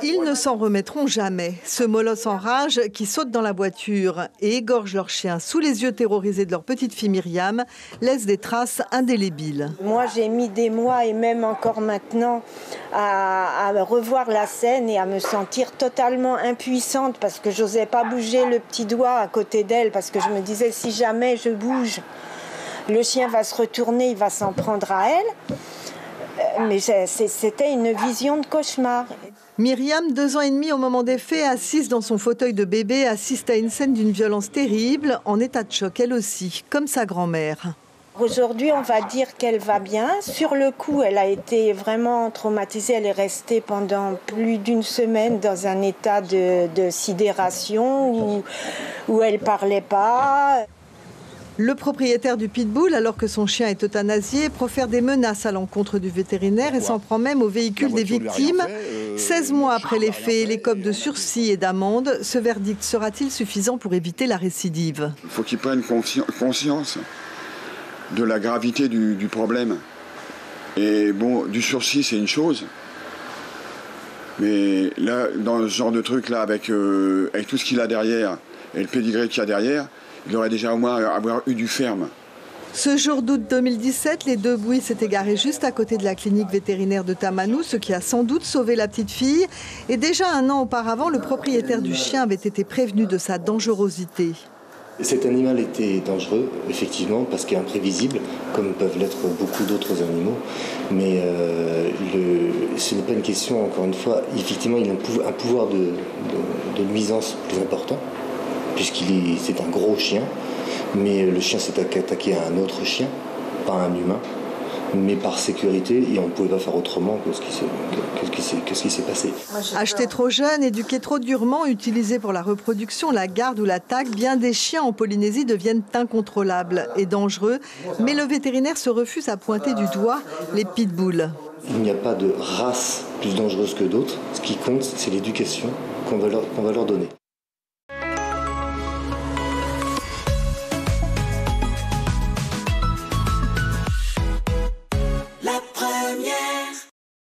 Ils ne s'en remettront jamais. Ce molosse en rage qui saute dans la voiture et égorge leur chien sous les yeux terrorisés de leur petite fille Myriam laisse des traces indélébiles. Moi, j'ai mis des mois et même encore maintenant à revoir la scène et à me sentir totalement impuissante parce que j'osais pas bouger le petit doigt à côté d'elle parce que je me disais si jamais je bouge, le chien va se retourner, il va s'en prendre à elle. Mais c'était une vision de cauchemar. Myriam, 2 ans et demi au moment des faits, assise dans son fauteuil de bébé, assiste à une scène d'une violence terrible, en état de choc elle aussi, comme sa grand-mère. Aujourd'hui, on va dire qu'elle va bien. Sur le coup, elle a été vraiment traumatisée. Elle est restée pendant plus d'1 semaine dans un état de sidération où elle parlait pas. Le propriétaire du pitbull, alors que son chien est euthanasié, profère des menaces à l'encontre du vétérinaire et s'en prend même au véhicule des victimes. 16 mois après les faits, l'écope de sursis et d'amende, ce verdict sera-t-il suffisant pour éviter la récidive? Il faut qu'ils prennent conscience de la gravité du problème. Et bon, du sursis, c'est une chose. Mais là, dans ce genre de truc-là, avec tout ce qu'il a derrière, et le pédigré qu'il y a derrière, il aurait déjà au moins avoir eu du ferme. Ce jour d'août 2017, les 2 bouis s'étaient garés juste à côté de la clinique vétérinaire de Tamanou, ce qui a sans doute sauvé la petite fille. Et déjà 1 an auparavant, le propriétaire du chien avait été prévenu de sa dangerosité. Cet animal était dangereux, effectivement, parce qu'il est imprévisible, comme peuvent l'être beaucoup d'autres animaux. Mais ce n'est pas une question, encore une fois, effectivement, il a un pouvoir de nuisance plus important, c'est un gros chien, mais le chien s'est attaqué à un autre chien, pas à un humain, mais par sécurité, et on ne pouvait pas faire autrement que ce qui s'est passé. Acheté trop jeune, éduqué trop durement, utilisé pour la reproduction, la garde ou l'attaque, bien des chiens en Polynésie deviennent incontrôlables et dangereux, mais le vétérinaire se refuse à pointer du doigt les pitbulls. Il n'y a pas de race plus dangereuse que d'autres, ce qui compte, c'est l'éducation qu'on va leur donner.